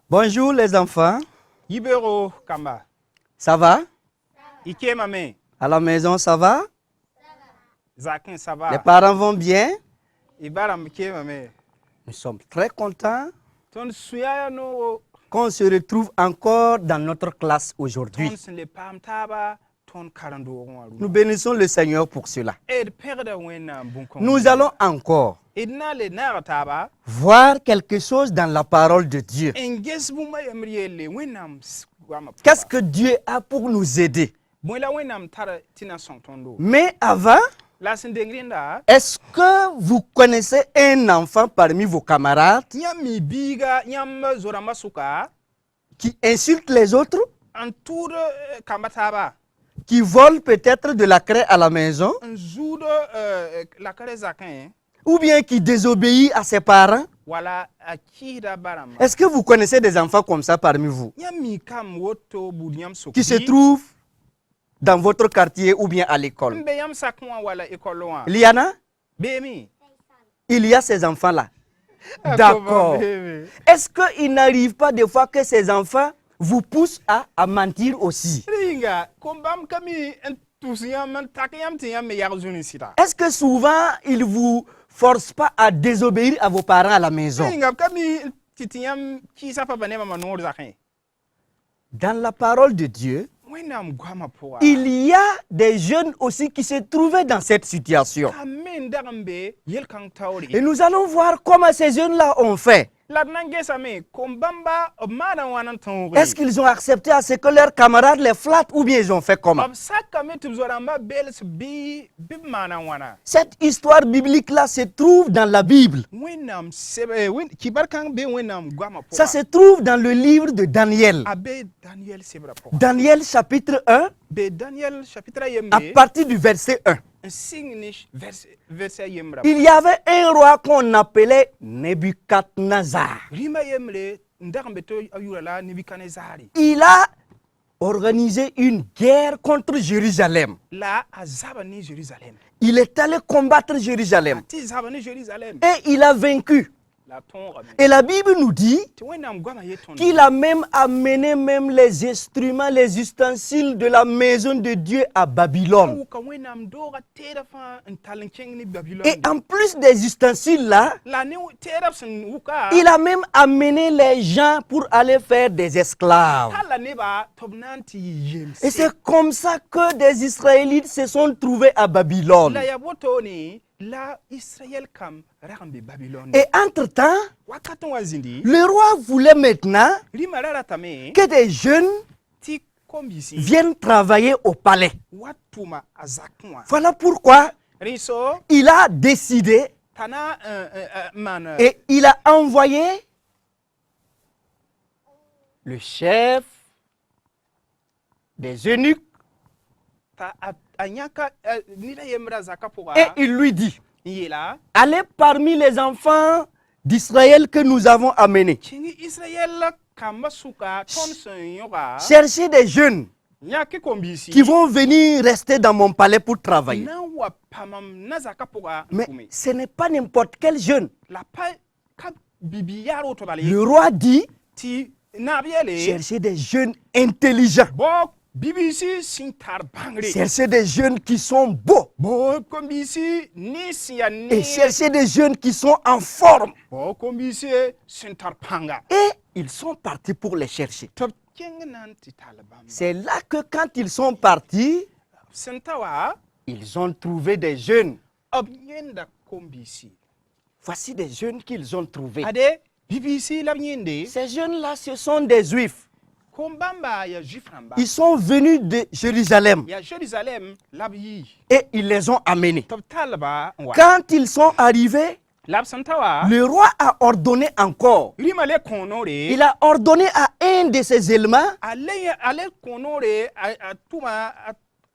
Bonjour les enfants, Yibero Kamba. ça va? Ike Mame. À la maison, ça va? Zakin Les Saba. parents vont bien? Ibaram Ike Mame. Nous sommes très contents Ton Suya no. qu'on se retrouve encore dans notre classe aujourd'hui. Ton le Pam Taba. Ton Karando. Nous bénissons le Seigneur pour cela. Ed Perda Wena Bunkon. Nous allons encore Edna le Narataba. voir quelque chose dans la parole de Dieu. Enges Buma Emriele. Wenam. Qu'est-ce que Dieu a pour nous aider? Mwela Wenam Tara Tina Santondo. Mais avant, La Sindengrinda. est-ce que vous connaissez un enfant parmi vos camarades Yami Biga. Yam Zoramasuka. qui insulte les autres, Antour Kambataba. qui vole peut-être de la craie à la maison, Nzoud la Karezakin. ou bien qui désobéit à ses parents? Wala Akira Baram. Est-ce que vous connaissez des enfants comme ça parmi vous, Yami Kam Woto Budiam Soki. qui se trouvent dans votre quartier ou bien à l'école? Mbeyam Sakwa Wala Ekoloan. Liana, Bemi. il y a ces enfants-là. D'accord. Est-ce qu'il n'arrive pas des fois que ces enfants vous poussent à mentir aussi? Ringa, Kombam Kami Entusiam Takayam Tiam Yarzunisita. Est-ce que souvent ils ne vous forcent pas à désobéir à vos parents à la maison? Ringa Kami Titiam Kisa Pabanema Manor Zakin. Dans la parole de Dieu, Wenam Guama Poa. il y a des jeunes aussi qui se trouvaient dans cette situation. Amen Darambe Yelkang Tauri. Et nous allons voir comment ces jeunes-là ont fait. La Nangesame Kombamba Madawanan Tongi. Est-ce qu'ils ont accepté à ce que leurs camarades les flattent ou bien ils ont fait comment? Sakame Tuzoramba Bels Bi Bimanawana. Cette histoire biblique-là se trouve dans la Bible. Wenam Sebe Kibarkang Be Wenam Guama Poa. Ça se trouve dans le livre de Daniel. Abe Daniel Sebra Poa. Daniel chapitre 1, Be Daniel chapitre à Yembe. partir du verset 1. Un signe verset Yemra. Il y avait un roi qu'on appelait Nebuchadnezzar. Rima Yemre Ndarmbeto Ayurala Nebuchadnezzari. Il a organisé une guerre contre Jérusalem. La Azabani Jérusalem. Il est allé combattre Jérusalem Tizabani Jérusalem. et il a vaincu. La Tonga. Et la Bible nous dit Wenam Guama Yeton. qu'il a même amené même les instruments, les ustensiles de la maison de Dieu à Babylone. Wenam Dora Terafa and Talencheng ni Babylon. Et en plus des ustensiles là, La New Terapson Wuka. il a même amené les gens pour aller faire des esclaves. Tala Neba Tobnanti Yem. Et c'est comme ça que des Israélites se sont trouvés à Babylone. La Yabotoni. La Israël Kam Rambe Babylone. Et entre-temps, Wakaton Wazindi. le roi voulait maintenant Rimarara Tame. que des jeunes Ti Kombisi. viennent travailler au palais. Watuma Azakwa. Voilà pourquoi Riso. il a décidé Tana man. et il a envoyé le chef des eunuques Ta Anyaka Nida Yemra Zakapoa. et il lui dit, Yela. allez parmi les enfants d'Israël que nous avons amenés, Chingi Israël Kamasuka Tonson Yoga. cherchez des jeunes Nyaki Kombisi. qui vont venir rester dans mon palais pour travailler. Nawa Pamam Nazakapoa. Mais ce n'est pas n'importe quel jeune. La pa Kab Bibiyaro Tobali. Le roi dit, Ti Nabiele. cherchez des jeunes intelligents, Bo BBC Sintar Bangri. cherchez des jeunes qui sont beaux Bo Kombisi Nisia et Ni. cherchez des jeunes qui sont en forme. Bo Kombisi Sintar Panga. Et ils sont partis pour les chercher. Top Kengananti Taliban. C'est là que quand ils sont partis, Sentawa. ils ont trouvé des jeunes. Obnyenda Kombisi. Voici des jeunes qu'ils ont trouvés. Ade BBC Lamyende. Ces jeunes-là, ce sont des juifs. Kombamba ya Jiframba. Ils sont venus de Jérusalem Ya Jérusalem Labi. et ils les ont amenés. Top Talaba. Quand ils sont arrivés, Lab Santawa. le roi a ordonné encore. Rimale Konore. Il a ordonné à un de ses éléments Ale Konore a Tuma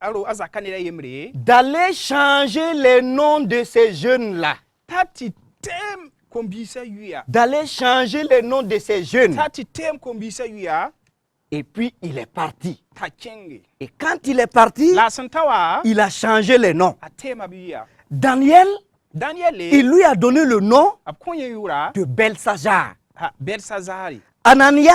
Aro Azakanira Yemre. d'aller changer les noms de ces jeunes-là. Tati Tem Kombisa Yuya. D'aller changer les noms de ces jeunes. Tati Tem Kombisa Yuya. Et puis il est parti. Tachenge. Et quand il est parti, La Santawa. il a changé les noms. A Tema Buya. Daniel, Daniel. il lui a donné le nom A Konya Yura. de Belshazzar. Belsazari. Anania,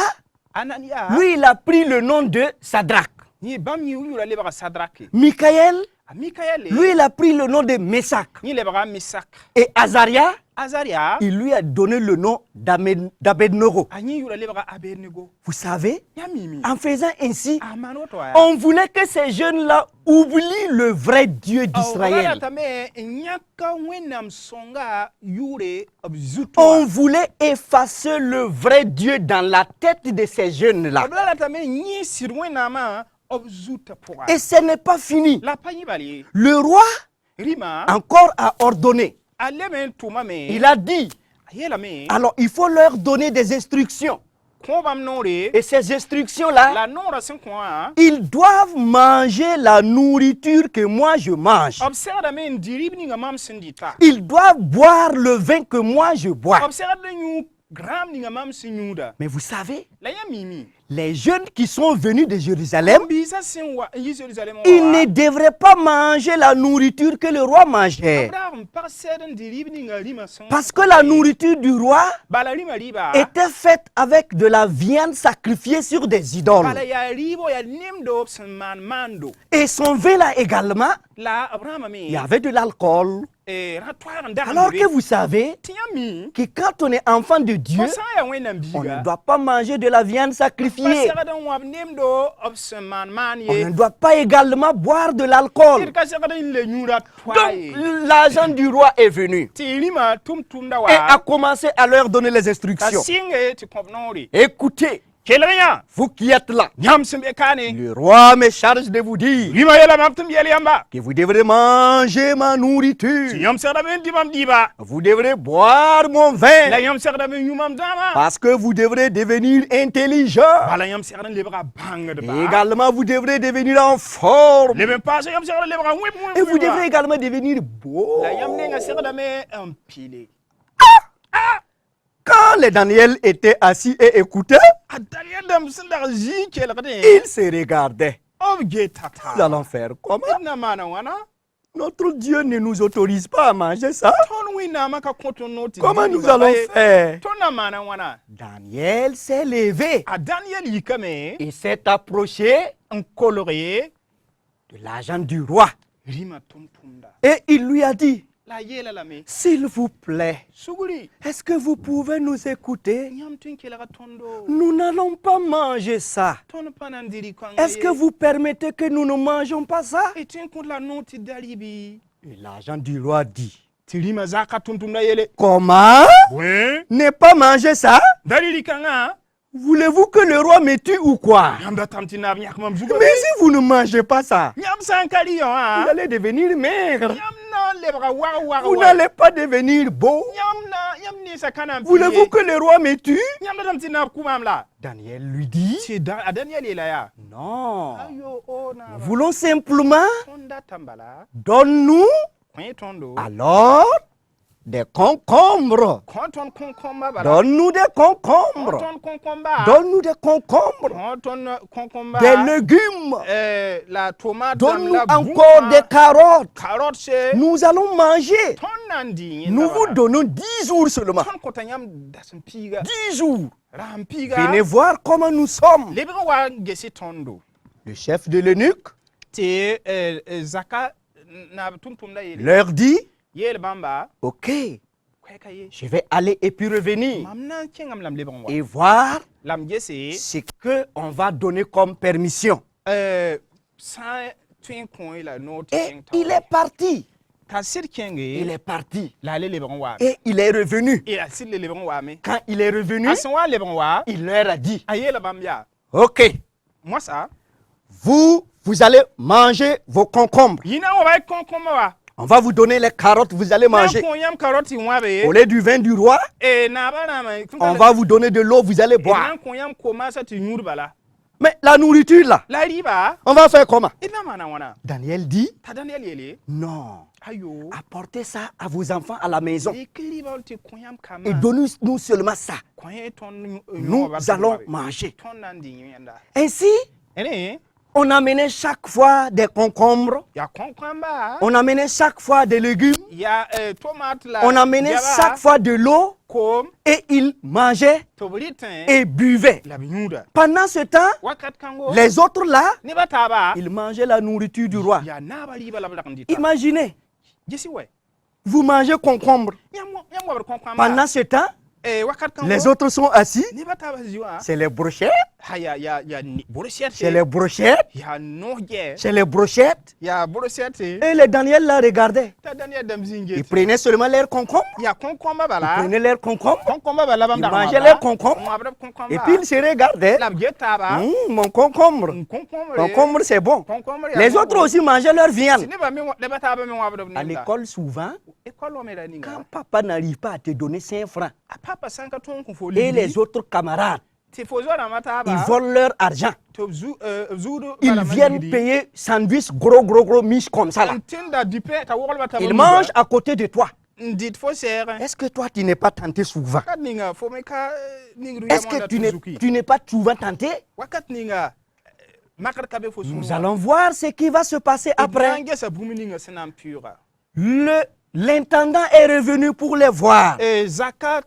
Anania. lui, il a pris le nom de Sadrach. Ni bam ni ulu le baka Sadraki. Michael, Mikael. lui, il a pris le nom de Meshach. Ni le baka Misak. Et Azaria, Azaria. il lui a donné le nom d'Abednego. Ani ulu le baka Abednego. Vous savez, Ya mimi. en faisant ainsi, Amano to ya. on voulait que ces jeunes-là oublient le vrai Dieu d'Israël. Tame nyaka wenam songa yure obzuto. On voulait effacer le vrai Dieu dans la tête de ces jeunes-là. Abla tame nyi sirwena ma obzuta poa. Et ce n'est pas fini. La pani bali. Le roi Rima. encore a ordonné. Aleme tuma me. Il a dit, Ayela me. alors il faut leur donner des instructions. Kombam nore. Et ces instructions-là, La nora sen kwa. ils doivent manger la nourriture que moi je mange. Observe da men diribni nga mam sindita. Ils doivent boire le vin que moi je bois. Observe da nyu gram ni nga mam sinyuda. Mais vous savez, La ya mimi. les jeunes qui sont venus de Jérusalem, Bisa sen wa Jérusalem. ils ne devraient pas manger la nourriture que le roi mangeait. Abraham parceden diribni nga lima son. Parce que la nourriture du roi Bala lima riba. était faite avec de la viande sacrifiée sur des idoles. Bala ya ribo ya nimdo sen man mando. Et son vin là également, La Abraham il y me. avait de l'alcool. Ratwa nda. Alors que vous savez Tiami. que quand on est enfant de Dieu, Kosa ya wenam on ne biga. doit pas manger de la viande sacrifiée. Paseradan wa nimdo obsen man man On ye. ne doit pas également boire de l'alcool. Irka seradan le nyura Donc, twaye. l'agent du roi est venu Tilima tum tunda et a wa. commencé à leur donner les instructions. Kasinge ti kopnori. Écoutez, Kelriya. vous qui êtes là, Nyam sembe kane. le roi me charge de vous dire Rima yela maptum yeli yamba. que vous devrez manger ma nourriture. Nyam seradan dimam diba. Vous devrez boire mon La vin nyam seradan nyumam dama. parce que vous devrez devenir intelligent. Bala nyam seradan lebra bang de Et ba. également, vous devrez devenir en forme. Leben passe nyam seradan lebra wip wip. Et vous devrez également devenir beau. La nyam nenga seradan me empile. Quand les Daniel étaient assis et écoutaient, Adaliya dam sindar ji kelrade. ils se regardaient. Obje tata. Nous allons faire comment? Na mana wana. Notre Dieu ne nous autorise pas à manger ça. Ton wina maka konton noti. Comment nous allons faire? Ton na mana wana. Daniel s'est levé A Daniel yikame. et s'est approché Un coloré. de l'agent du roi. Rima tum tumda. Et il lui a dit, La yela la me. s'il vous plaît, Suguri. est-ce que vous pouvez nous écouter? Nyam tun kelera tondo. Nous n'allons pas manger ça. Ton panandiri kwanga. Est-ce que vous permettez que nous ne mangeons pas ça? Et tiens contre la noti dalibi. Et l'agent du roi dit, Tirima zaka tum tumda yele. comment? Ouais. Ne pas manger ça? Dalili kanga. Voulez-vous que le roi me tue ou quoi? Nyam da tamtina nyak mam zugo. Mais si vous ne mangez pas ça, Nyam sankali yo vous ha. allez devenir maigre. Nyam na lebra wa wa. Vous n'allez pas devenir beau. Nyam ni sakana. Voulez-vous que le roi me tue? Nyam da tamtina kumam la. Daniel lui dit, C'est Daniel est là ya. non. Ayo oh na. Nous voulons simplement, Tonda tambala. donne-nous Kwen tondo. alors des concombres. Konton konkomba bala. Donne-nous des concombres. Konton konkomba. Donne-nous des concombres. Konton konkomba. Des légumes. La tomate. Donne-nous la encore bouma. des carottes. Carottes c'est. Nous allons manger. Ton nandi. Nous vous donnons 10 jours seulement. Ton kotanyam dasan piga. 10 jours. Rampiga. Venez voir comment nous sommes. Lebra wa gesi tondo. Le chef de l'eunuque Te zaka na tum tum da yele. leur dit, Yele bamba. ok, Kwe kaye. je vais aller et puis revenir Mamna kengam lam lebra wa. et voir Lam gesi. ce qu'on va donner comme permission. Sa twin coin la note. Et il est parti. Kasir kenge. Il est parti. La le lebra wa. Et il est revenu. Et asil le lebra wa me. Quand il est revenu, Asan wa lebra wa. il leur a dit, Ayela bambia. ok, Moi ça. vous allez manger vos concombres. Yina wa ba konkoma wa. On va vous donner les carottes, vous allez manger. Na yam carotte wa be. Au lieu du vin du roi, Et na ba na ma. on va vous donner de l'eau, vous allez boire. Boire. Yam koma sa ti nyur bala. Mais la nourriture là, La riba. on va faire comment? Ina mana wana. Daniel dit, Ta Daniel yele. non, Ayo. apportez ça à vos enfants à la maison Ekili ba te koyam kama. et donnez-nous seulement ça. Koye ton Nous allons manger. Ton nandi yenda. Ainsi, Ene. On amenait chaque fois des concombres. Ya concombre. On amenait chaque fois des légumes. Ya tomate la. On amenait chaque fois de l'eau. Kom. Et ils mangeaient Tobritin. et buvaient. La binyuda. Pendant ce temps, Wakat kango. les autres là, Ne bataba. ils mangeaient la nourriture du roi. Ya na bali bala bala kandita. Imaginez, Jesi we. vous mangez concombre. Yam wa concombre. Pendant ce temps, wakat kango. les autres sont assis. Ne bataba ziwa. C'est les brochettes. Ya brochette. C'est les brochettes. Ya noje. C'est les brochettes. Ya brochette. Et les Daniel là regardaient. Ta Daniel damzinge. Ils prenaient seulement leurs concombres. Ya concombre Ils bala. prenaient leurs concombres. Concombre bala bam Ils mangeaient leurs concombres. Et puis ils se regardaient. La bieta Mon concombre. concombre. Concombre, c'est bon. Concombre. Les autres aussi mangeaient leur viande. Ne ba ne bataba me wa À l'école, souvent, École omera ninga. quand papa n'arrive pas à te donner 5 francs, Papa sanka ton ko foli. et les autres camarades, Te fozo na mataba. ils volent leur argent. To zudu. Ils viennent payer sandwich gros miche comme ça là. Tinda dipe ta wol bataba. Ils mangent à côté de toi. Ndit fo serre. Est-ce que toi, tu n'es pas tenté souvent? Wakat ninga fo me ka ningru Est-ce que tu n'es pas souvent tenté? Wakat ninga makar kabe fo Nous allons voir ce qui va se passer après. Après sa bumi ninga senam pura. L'intendant est revenu pour les voir. Et zakat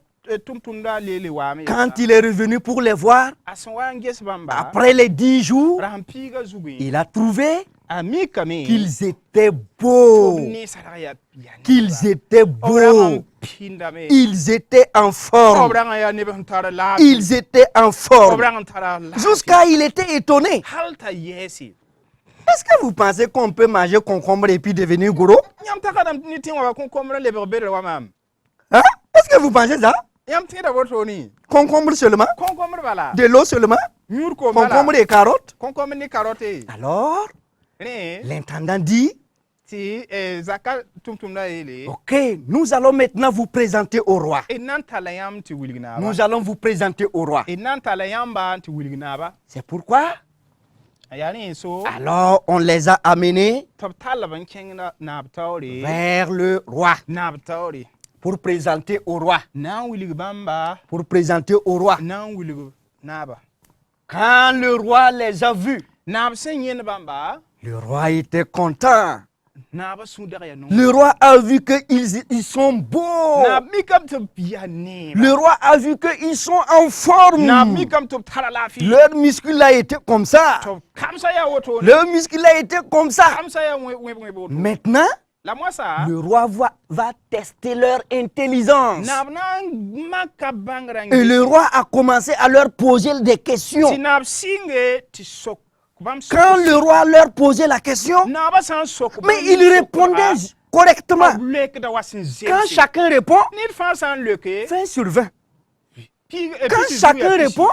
tumtunda lele wame. Quand il est revenu pour les voir, Aswanges bamba. après les 10 jours, Rampiga zugi. il a trouvé Ami kami. qu'ils étaient beaux. Qu'ils étaient beaux. Ils étaient en forme. Ils étaient en forme. Jusqu'à il était étonné. Est-ce que vous pensez qu'on peut manger concombre et puis devenir gros? Hein? Est-ce que vous pensez ça? Concombre seulement? De l'eau seulement? Concombre et carottes? Alors, l'intendant dit, ok, nous allons maintenant vous présenter au roi. Nous allons vous présenter au roi. C'est pourquoi, alors on les a amenés vers le roi. Pour présenter au roi. Pour présenter au roi. Quand le roi les a vus, le roi était content. Le roi a vu qu'ils sont beaux. Le roi a vu qu'ils sont en forme. Leur muscle a été comme ça. Leur muscle a été comme ça. Maintenant, le roi va tester leur intelligence. Et le roi a commencé à leur poser des questions. Quand le roi leur posait la question, mais ils répondaient correctement. Quand chacun répond, 20 sur 20. Quand chacun répond,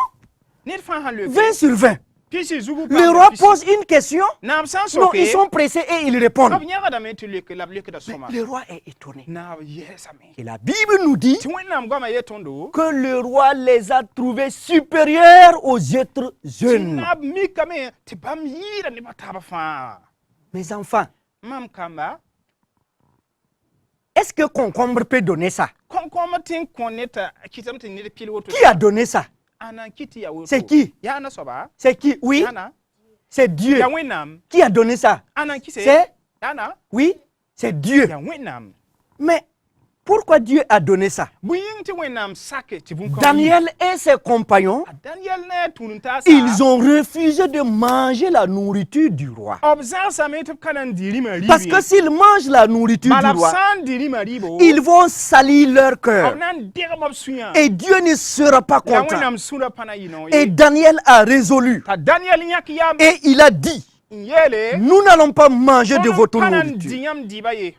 20 sur 20. Le roi pose une question, non, ils sont pressés et ils répondent. Le roi est étonné. Et la Bible nous dit que le roi les a trouvés supérieurs aux autres jeunes. Mes enfants, est-ce que concombre peut donner ça? Qui a donné ça? C'est qui? C'est qui? Oui. C'est Dieu. Qui a donné ça? C'est? Oui, c'est Dieu. Mais pourquoi Dieu a donné ça? Daniel et ses compagnons, ils ont refusé de manger la nourriture du roi. Parce que s'ils mangent la nourriture du roi, ils vont salir leur cœur. Et Dieu ne sera pas content. Et Daniel a résolu. Et il a dit, nous n'allons pas manger de votre nourriture.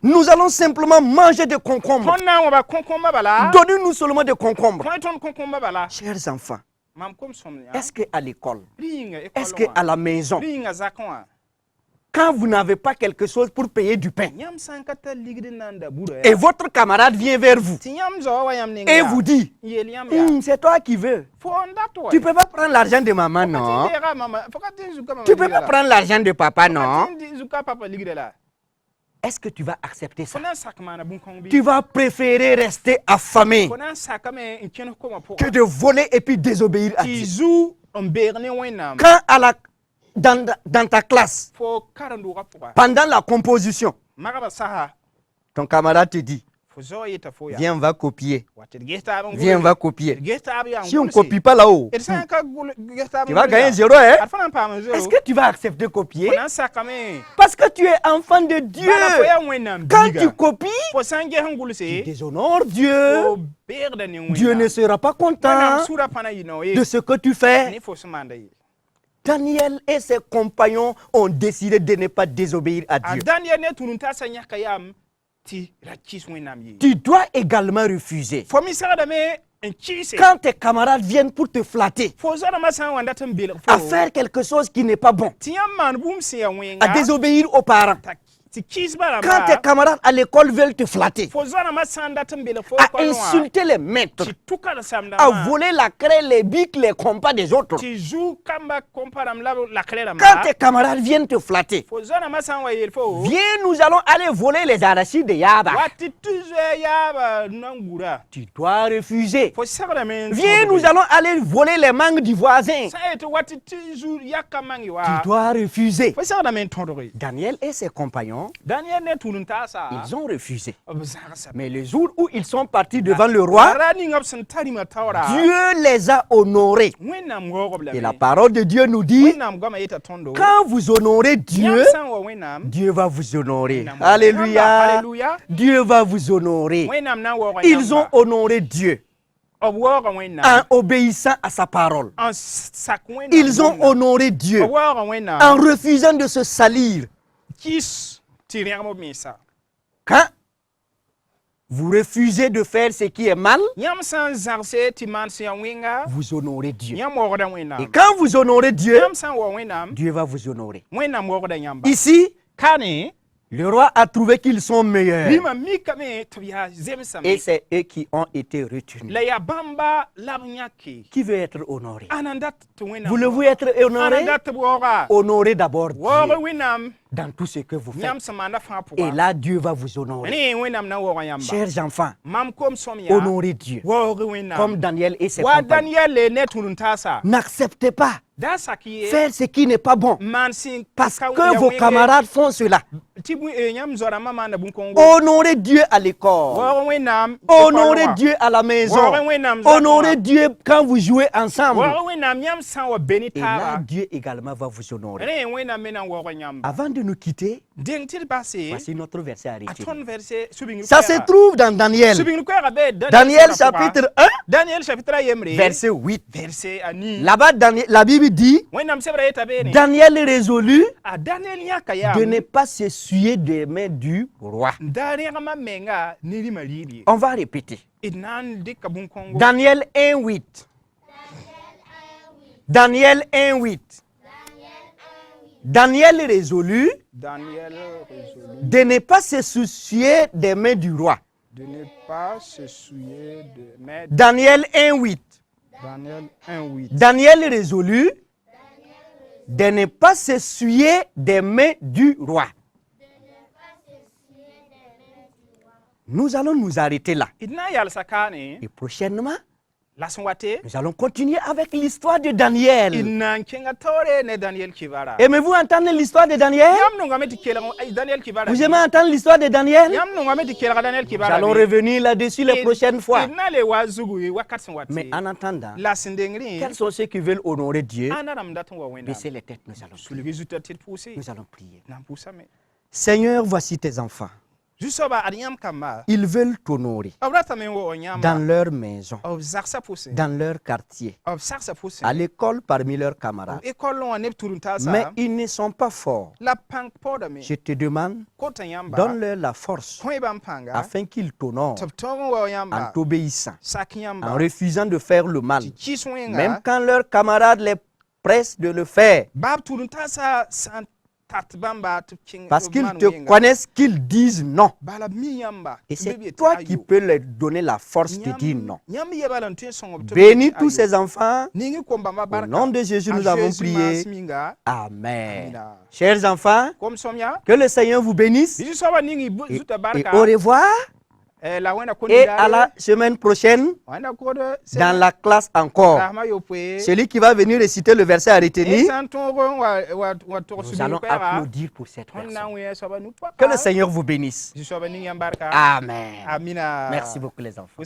Nous allons simplement manger des concombres. Donnez-nous seulement des concombres. Chers enfants, est-ce qu'à l'école, est-ce qu'à la maison, quand vous n'avez pas quelque chose pour payer du pain, et votre camarade vient vers vous et vous dit, c'est toi qui veux. Tu ne peux pas prendre l'argent de maman, non? Tu ne peux pas prendre l'argent de papa, non? Est-ce que tu vas accepter ça? Tu vas préférer rester affamé que de voler et puis désobéir à Dieu. Quand dans ta classe, pendant la composition, ton camarade te dit, viens, on va copier. Viens, on va copier. Si on ne copie pas là-haut, tu vas gagner 0. Hein? Est-ce que tu vas accepter copier? Parce que tu es enfant de Dieu. Quand tu copies, tu déshonores Dieu. Dieu ne sera pas content de ce que tu fais. Daniel et ses compagnons ont décidé de ne pas désobéir à Dieu. Tu dois également refuser. Quand tes camarades viennent pour te flatter, à faire quelque chose qui n'est pas bon, à désobéir aux parents. Quand tes camarades à l'école veulent te flatter, à insulter les maîtres, à voler la craie, les bics, les compas des autres. Quand tes camarades viennent te flatter, viens, nous allons aller voler les arachides de Yaba. Tu dois refuser. Viens, nous allons aller voler les mangues du voisin. Tu dois refuser. Daniel et ses compagnons, ils ont refusé. Mais le jour où ils sont partis devant le roi, Dieu les a honorés. Et la parole de Dieu nous dit, quand vous honorez Dieu, Dieu va vous honorer. Alléluia. Dieu va vous honorer. Ils ont honoré Dieu en obéissant à sa parole. Ils ont honoré Dieu en refusant de se salir. Quand vous refusez de faire ce qui est mal, vous honorez Dieu. Et quand vous honorez Dieu, Dieu va vous honorer. Ici, le roi a trouvé qu'ils sont meilleurs. Et c'est eux qui ont été retenus. Qui veut être honoré? Vous le voulez être honoré? Honorez d'abord Dieu dans tout ce que vous faites. Et là, Dieu va vous honorer. Chers enfants, honorez Dieu comme Daniel et ses compagnons. N'acceptez pas faire ce qui n'est pas bon parce que vos camarades font cela. Honorez Dieu à l'école. Honorez Dieu à la maison. Honorez Dieu quand vous jouez ensemble. Et là, Dieu également va vous honorer. Avant de nous quitter, voici notre verset arrêté. Ça se trouve dans Daniel. Daniel chapitre 1, verset 8. Là-bas, la Bible dit, Daniel résolut de ne pas s'essuyer des mains du roi. On va répéter. Daniel 1:8. Daniel 1:8. Daniel résolut de ne pas se soucier des mains du roi. Daniel 1:8. Daniel résolut de ne pas s'essuyer des mains du roi. Nous allons nous arrêter là. Et prochainement, nous allons continuer avec l'histoire de Daniel. Aimez-vous entendre l'histoire de Daniel? Vous aimez entendre l'histoire de Daniel? Nous allons revenir là-dessus les prochaines fois. Mais en attendant, quels sont ceux qui veulent honorer Dieu? Baissez les têtes, nous allons prier. Seigneur, voici tes enfants. Ils veulent t'honorer dans leur maison, dans leur quartier, à l'école parmi leurs camarades. Mais ils ne sont pas forts. Je te demande, donne-leur la force afin qu'ils t'honorent en t'obéissant, en refusant de faire le mal, même quand leurs camarades les pressent de le faire. Parce qu'ils te connaissent, qu'ils disent non. Et c'est toi qui peux leur donner la force de dire non. Bénis tous ces enfants. Au nom de Jésus, nous avons prié. Amen. Chers enfants, que le Seigneur vous bénisse. Et au revoir. Et à la semaine prochaine, dans la classe encore, celui qui va venir réciter le verset à retenir, nous allons applaudir pour cette personne. Que le Seigneur vous bénisse. Amen. Merci beaucoup les enfants.